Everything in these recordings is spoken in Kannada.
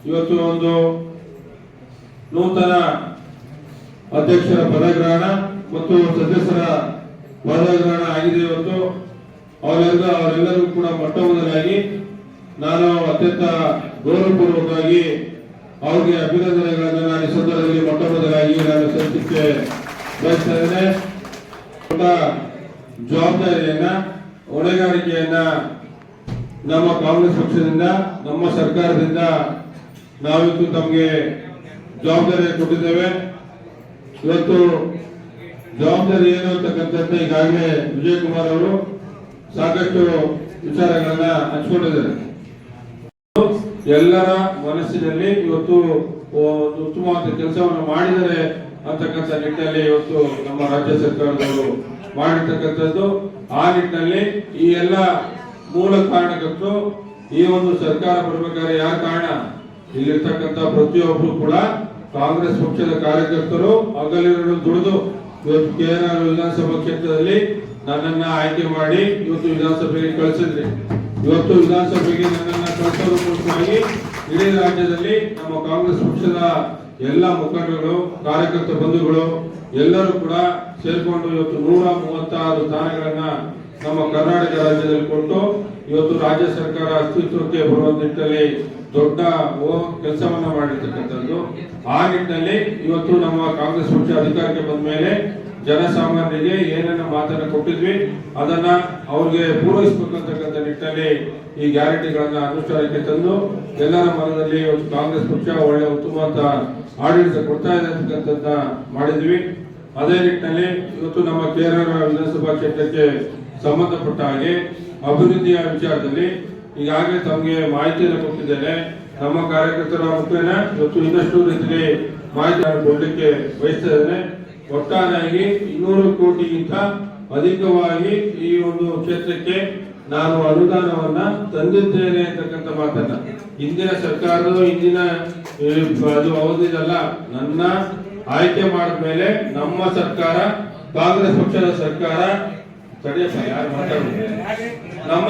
ಇವತ್ತು ಒಂದು ನೂತನ ಅಧ್ಯಕ್ಷರ ಪದಗ್ರಹಣ ಮತ್ತು ಸದಸ್ಯರ ಪದಗ್ರಹಣ ಆಗಿದೆ. ಇವತ್ತು ಅವರೆಲ್ಲರಿಗೂ ಕೂಡ ಮೊಟ್ಟ ಮೊದಲಾಗಿ ನಾನು ಅತ್ಯಂತ ಗೌರವಪೂರ್ವಕವಾಗಿ ಅವರಿಗೆ ಅಭಿನಂದನೆಗಳನ್ನು ನಾನು ಈ ಸಂದರ್ಭದಲ್ಲಿ ಮೊಟ್ಟ ಮೊದಲಾಗಿ ನಾನು ಸಲ್ಲಿಸಲಿಕ್ಕೆ ಬಯಸ್ತಾ ಇದ್ದೇನೆ. ಜವಾಬ್ದಾರಿಯನ್ನ ಹೊಣೆಗಾರಿಕೆಯನ್ನ ನಮ್ಮ ಕಾಂಗ್ರೆಸ್ ಪಕ್ಷದಿಂದ ನಮ್ಮ ಸರ್ಕಾರದಿಂದ ನಾವಿತ್ತು ತಮಗೆ ಜವಾಬ್ದಾರಿ ಕೊಟ್ಟಿದ್ದೇವೆ. ಇವತ್ತು ಜವಾಬ್ದಾರಿ ಏನು ಅಂತಕ್ಕಂಥದ್ದು ಈಗಾಗಲೇ ವಿಜಯ್ ಕುಮಾರ್ ಅವರು ಸಾಕಷ್ಟು ವಿಚಾರಗಳನ್ನ ಹಂಚಿಕೊಂಡಿದ್ದಾರೆ. ಎಲ್ಲರ ಮನಸ್ಸಿನಲ್ಲಿ ಇವತ್ತು ಉತ್ತಮವಾದ ಕೆಲಸವನ್ನು ಮಾಡಿದರೆ ಅಂತಕ್ಕಂಥ ನಿಟ್ಟಿನಲ್ಲಿ ಇವತ್ತು ನಮ್ಮ ರಾಜ್ಯ ಸರ್ಕಾರದವರು ಮಾಡಿರ್ತಕ್ಕಂಥದ್ದು. ಆ ನಿಟ್ಟಿನಲ್ಲಿ ಈ ಎಲ್ಲ ಮೂಲ ಕಾರಣಕ್ಕಂತೂ ಈ ಒಂದು ಸರ್ಕಾರ ಬರಬೇಕಾದ್ರೆ ಯಾವ ಕಾರಣ, ಇಲ್ಲಿರ್ತಕ್ಕಂಥ ಪ್ರತಿಯೊಬ್ಬರು ಕೂಡ ಕಾಂಗ್ರೆಸ್ ಪಕ್ಷದ ಕಾರ್ಯಕರ್ತರು ಹಗಲಿರುಳು ದುಡಿದು ಇವತ್ತು KNR ವಿಧಾನಸಭಾ ಕ್ಷೇತ್ರದಲ್ಲಿ ನನ್ನನ್ನ ಆಯ್ಕೆ ಮಾಡಿ ಇವತ್ತು ವಿಧಾನಸಭೆಗೆ ಕಳಿಸಿದ್ರಿ. ಇವತ್ತು ವಿಧಾನಸಭೆಗೆ ನನ್ನನ್ನ ಕಳಿಸೋದಕ್ಕೋಸ್ಕರವಾಗಿ ಇಡೀ ರಾಜ್ಯದಲ್ಲಿ ನಮ್ಮ ಕಾಂಗ್ರೆಸ್ ಪಕ್ಷದ ಎಲ್ಲ ಮುಖಂಡರು, ಕಾರ್ಯಕರ್ತ ಬಂಧುಗಳು ಎಲ್ಲರೂ ಕೂಡ ಸೇರ್ಕೊಂಡು ಇವತ್ತು 136 ಸ್ಥಾನಗಳನ್ನ ನಮ್ಮ ಕರ್ನಾಟಕ ರಾಜ್ಯದಲ್ಲಿ ಕೊಟ್ಟು ಇವತ್ತು ರಾಜ್ಯ ಸರ್ಕಾರ ಅಸ್ತಿತ್ವಕ್ಕೆ ಬರುವ ನಿಟ್ಟಿನಲ್ಲಿ ದೊಡ್ಡ ಕೆಲಸವನ್ನ ಮಾಡಿರ್ತಕ್ಕಂಥದ್ದು. ಆ ನಿಟ್ಟಿನಲ್ಲಿ ಇವತ್ತು ನಮ್ಮ ಕಾಂಗ್ರೆಸ್ ಪಕ್ಷ ಅಧಿಕಾರಕ್ಕೆ ಬಂದ ಮೇಲೆ ಜನಸಾಮಾನ್ಯರಿಗೆ ಏನೇನ ಮಾತನ್ನ ಕೊಟ್ಟಿದ್ವಿ ಅದನ್ನ ಅವ್ರಿಗೆ ಪೂರೈಸಬೇಕಂತಕ್ಕಂಥ ನಿಟ್ಟಿನಲ್ಲಿ ಈ ಗ್ಯಾರಂಟಿಗಳನ್ನ ಅನುಷ್ಠಾನಕ್ಕೆ ತಂದು ಎಲ್ಲರ ಮನದಲ್ಲಿ ಇವತ್ತು ಕಾಂಗ್ರೆಸ್ ಪಕ್ಷ ಒಳ್ಳೆ ಉತ್ತಮವಾದ ಆಡಳಿತ ಕೊಡ್ತಾ ಇದೆ ಅಂತಕ್ಕಂಥದ್ದ ಮಾಡಿದ್ವಿ. ಅದೇ ನಿಟ್ಟಿನಲ್ಲಿ ಇವತ್ತು ನಮ್ಮ KNR ವಿಧಾನಸಭಾ ಕ್ಷೇತ್ರಕ್ಕೆ ಸಂಬಂಧಪಟ್ಟ ಹಾಗೆ ಅಭಿವೃದ್ಧಿಯ ವಿಚಾರದಲ್ಲಿ ಈಗಾಗಲೇ ತಮಗೆ ಮಾಹಿತಿಯನ್ನು ಕೊಟ್ಟಿದ್ದೇನೆ. ನಮ್ಮ ಕಾರ್ಯಕರ್ತರ ಮುಖೇನ ಇವತ್ತು ಇನ್ನಷ್ಟು ರೀತಿಯಲ್ಲಿ ಮಾಹಿತಿಯನ್ನು ಕೊಡಲಿಕ್ಕೆ ಬಯಸ್ತಾ ಇದ್ದೇನೆ. ಒಟ್ಟಾರೆಯಾಗಿ 200 ಕೋಟಿಗಿಂತ ಅಧಿಕವಾಗಿ ಈ ಒಂದು ಕ್ಷೇತ್ರಕ್ಕೆ ನಾನು ಅನುದಾನವನ್ನ ತಂದಿದ್ದೇನೆ ಅಂತಕ್ಕಂಥ ಮಾತನ್ನ ಹಿಂದಿನ ಸರ್ಕಾರದ ಹಿಂದಿನ ಅದು ಅವಧಿಯಲ್ಲ, ನನ್ನ ಆಯ್ಕೆ ಮಾಡಿದ ಮೇಲೆ ನಮ್ಮ ಸರ್ಕಾರ ಕಾಂಗ್ರೆಸ್ ಪಕ್ಷದ ಸರ್ಕಾರ ಯಾರು ನಮ್ಮ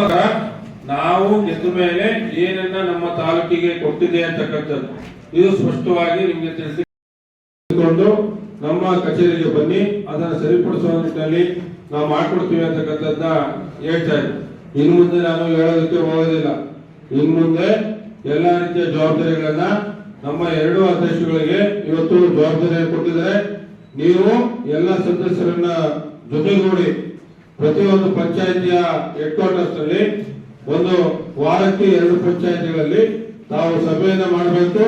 ನಾವು ಗೆದ್ದ ಮೇಲೆ ಏನನ್ನ ನಮ್ಮ ತಾಲೂಕಿಗೆ ಕೊಟ್ಟಿದೆ ಅಂತಕ್ಕಂಥದ್ದು ಇದು ಸ್ಪಷ್ಟವಾಗಿ ನಿಮಗೆ ತಿಳಿಸಿಕೊಂಡು ನಮ್ಮ ಕಚೇರಿಗೆ ಬನ್ನಿ, ಅದನ್ನು ಸರಿಪಡಿಸುವ ನಿಟ್ಟಿನಲ್ಲಿ ನಾವು ಮಾಡ್ಕೊಡ್ತೀವಿ ಅಂತಕ್ಕಂಥದ್ದನ್ನ ಹೇಳ್ತಾ ಇದ್ದೆ. ಇನ್ನು ಮುಂದೆ ನಾನು ಹೇಳೋದಕ್ಕೆ ಹೋಗೋದಿಲ್ಲ. ಇನ್ನು ಮುಂದೆ ಎಲ್ಲಾ ರೀತಿಯ ಜವಾಬ್ದಾರಿಗಳನ್ನ ನಮ್ಮ 2 ಅಧ್ಯಕ್ಷಗಳಿಗೆ ಇವತ್ತು ಜವಾಬ್ದಾರಿ ಕೊಟ್ಟಿದ್ದಾರೆ. ನೀವು ಎಲ್ಲ ಸದಸ್ಯರನ್ನ ಜೊತೆಗೂಡಿ ಪ್ರತಿಯೊಂದು ಪಂಚಾಯಿತಿಯ ಹೆಡ್ ಕ್ವಾರ್ಟರ್ಸ್ ನಲ್ಲಿ ಒಂದು ವಾರಕ್ಕೆ 2 ಪಂಚಾಯಿತಿಗಳಲ್ಲಿ ತಾವು ಸಭೆಯನ್ನ ಮಾಡಬೇಕು,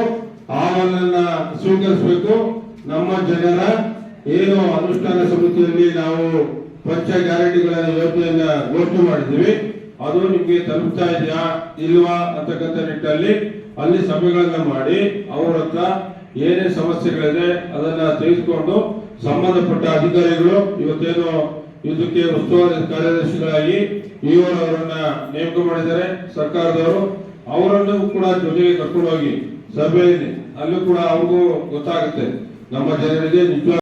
ಆಹ್ವಾನವನ್ನ ಸ್ವೀಕರಿಸಬೇಕು. ನಮ್ಮ ಜನರ ಏನು ಅನುಷ್ಠಾನ ಸಮಿತಿಯಲ್ಲಿ ನಾವು ಪಂಚ ಗ್ಯಾರಂಟಿಗಳ ಯೋಜನೆಯನ್ನ ಘೋಷಣೆ ಮಾಡಿದ್ವಿ, ಅದು ನಿಮ್ಗೆ ತಲುಪ್ತಾ ಇದೆಯಾ ಇಲ್ವಾ ಅಂತಕ್ಕಂಥ ನಿಟ್ಟಿನಲ್ಲಿ ಅಲ್ಲಿ ಸಭೆಗಳನ್ನ ಮಾಡಿ ಅವರ ಹತ್ರ ಏನೇ ಸಮಸ್ಯೆಗಳಿದೆ ಅದನ್ನ ತೆಗೆದುಕೊಂಡು ಸಂಬಂಧಪಟ್ಟ ಅಧಿಕಾರಿಗಳು ಇವತ್ತೇನು ಇದಕ್ಕೆ ಉಸ್ತುವಾರಿ ಕಾರ್ಯದರ್ಶಿಗಳಾಗಿ ಅವರನ್ನ ನೇಮಕ ಮಾಡಿದ್ದಾರೆ ಸರ್ಕಾರದವರು. ಅವರನ್ನು ಕೂಡ ಜೊತೆಗೆ ಕರ್ಕೊಂಡು ಹೋಗಿ ಸಭೆಯಲ್ಲಿ ಅಲ್ಲೂ ಕೂಡ ಅವ್ರಿಗೂ ಗೊತ್ತಾಗುತ್ತೆ ನಮ್ಮ ಜನರಿಗೆ ನಿಜ